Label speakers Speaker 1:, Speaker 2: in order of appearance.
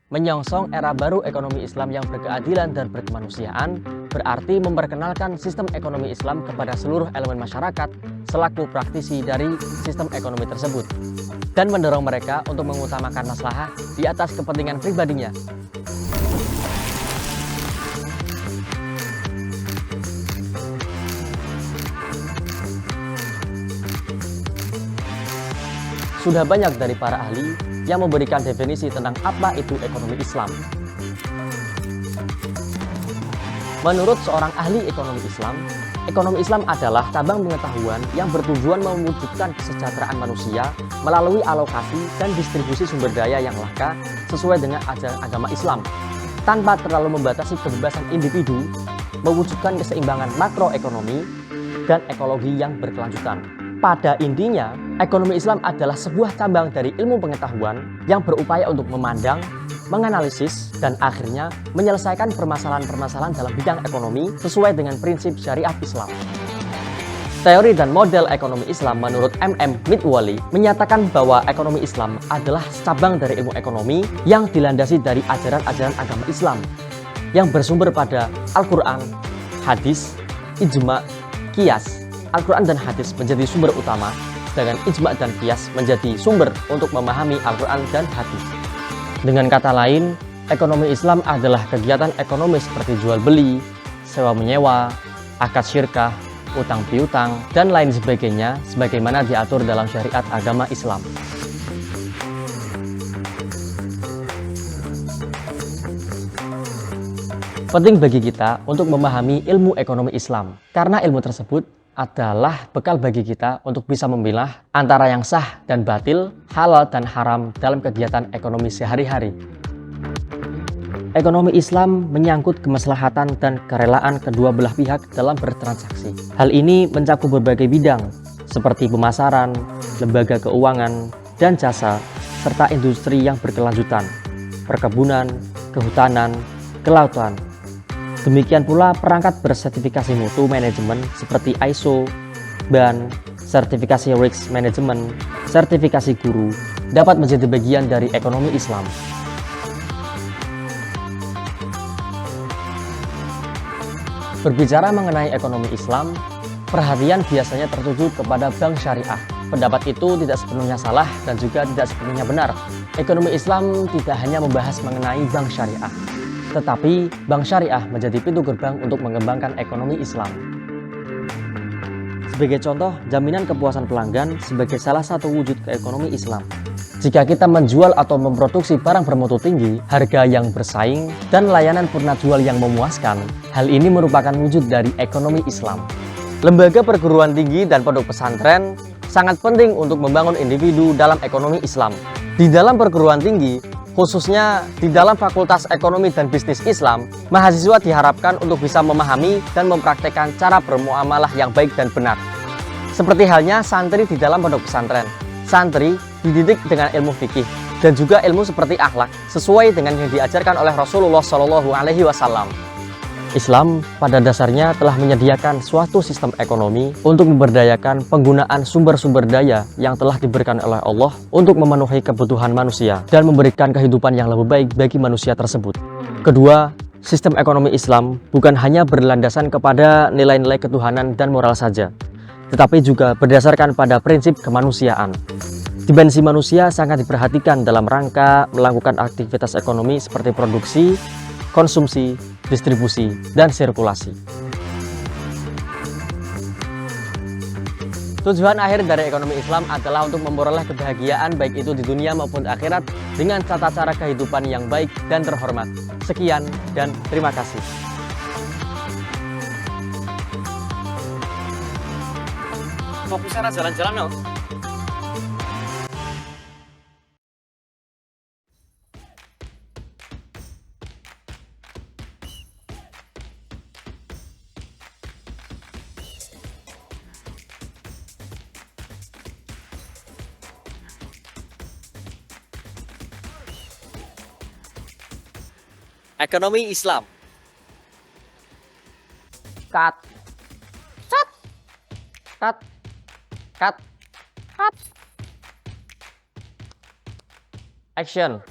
Speaker 1: Menyongsong era baru ekonomi Islam yang berkeadilan dan berkemanusiaan berarti memperkenalkan sistem ekonomi Islam kepada seluruh elemen masyarakat selaku praktisi dari sistem ekonomi tersebut dan mendorong mereka untuk mengutamakan maslahah di atas kepentingan pribadinya. Sudah banyak dari para ahli yang memberikan definisi tentang apa itu ekonomi Islam. Menurut seorang ahli ekonomi Islam adalah cabang pengetahuan yang bertujuan mewujudkan kesejahteraan manusia melalui alokasi dan distribusi sumber daya yang langka sesuai dengan ajaran agama Islam, tanpa terlalu membatasi kebebasan individu, mewujudkan keseimbangan makroekonomi dan ekologi yang berkelanjutan. Pada intinya, ekonomi Islam adalah sebuah cabang dari ilmu pengetahuan yang berupaya untuk memandang, menganalisis, dan akhirnya menyelesaikan permasalahan-permasalahan dalam bidang ekonomi sesuai dengan prinsip syariat Islam. Teori dan model ekonomi Islam menurut M.M. Midwali menyatakan bahwa ekonomi Islam adalah cabang dari ilmu ekonomi yang dilandasi dari ajaran-ajaran agama Islam yang bersumber pada Al-Quran, hadis, ijma, qiyas. Al-Quran dan hadis menjadi sumber utama, sedangkan ijma dan qiyas menjadi sumber untuk memahami Al-Quran dan hadis. Dengan kata lain, ekonomi Islam adalah kegiatan ekonomi seperti jual beli, sewa menyewa, akad syirkah, utang piutang, dan lain sebagainya sebagaimana diatur dalam syariat agama Islam. Penting bagi kita untuk memahami ilmu ekonomi Islam, karena ilmu tersebut adalah bekal bagi kita untuk bisa memilah antara yang sah dan batil, halal dan haram dalam kegiatan ekonomi sehari-hari. Ekonomi Islam menyangkut kemaslahatan dan kerelaan kedua belah pihak dalam bertransaksi. Hal ini mencakup berbagai bidang seperti pemasaran, lembaga keuangan, dan jasa, serta industri yang berkelanjutan, perkebunan, kehutanan, kelautan. Demikian pula perangkat bersertifikasi mutu manajemen seperti ISO, BAN, sertifikasi risk management, sertifikasi guru dapat menjadi bagian dari ekonomi Islam. Berbicara mengenai ekonomi Islam, perhatian biasanya tertuju kepada bank syariah. Pendapat itu tidak sepenuhnya salah dan juga tidak sepenuhnya benar. Ekonomi Islam tidak hanya membahas mengenai bank syariah, tetapi bank syariah menjadi pintu gerbang untuk mengembangkan ekonomi Islam. Sebagai contoh, jaminan kepuasan pelanggan sebagai salah satu wujud keekonomi Islam. Jika kita menjual atau memproduksi barang bermutu tinggi, harga yang bersaing, dan layanan purna jual yang memuaskan, hal ini merupakan wujud dari ekonomi Islam. Lembaga perguruan tinggi dan pondok pesantren sangat penting untuk membangun individu dalam ekonomi Islam. Di dalam perguruan tinggi, khususnya di dalam Fakultas Ekonomi dan Bisnis Islam, mahasiswa diharapkan untuk bisa memahami dan mempraktekkan cara bermuamalah yang baik dan benar. Seperti halnya santri di dalam pondok pesantren. Santri dididik dengan ilmu fikih dan juga ilmu seperti akhlak sesuai dengan yang diajarkan oleh Rasulullah SAW. Islam pada dasarnya telah menyediakan suatu sistem ekonomi untuk memberdayakan penggunaan sumber-sumber daya yang telah diberikan oleh Allah untuk memenuhi kebutuhan manusia dan memberikan kehidupan yang lebih baik bagi manusia tersebut. Kedua, sistem ekonomi Islam bukan hanya berlandasan kepada nilai-nilai ketuhanan dan moral saja, tetapi juga berdasarkan pada prinsip kemanusiaan. Dimensi manusia sangat diperhatikan dalam rangka melakukan aktivitas ekonomi seperti produksi, konsumsi, distribusi, dan sirkulasi. Tujuan akhir dari ekonomi Islam adalah untuk memperoleh kebahagiaan baik itu di dunia maupun akhirat dengan tata cara kehidupan yang baik dan terhormat. Sekian dan terima kasih. Fokusnya jalan-jalan no. Ekonomi Islam. Cut. Cut. Cut. Cut. Cut. Action.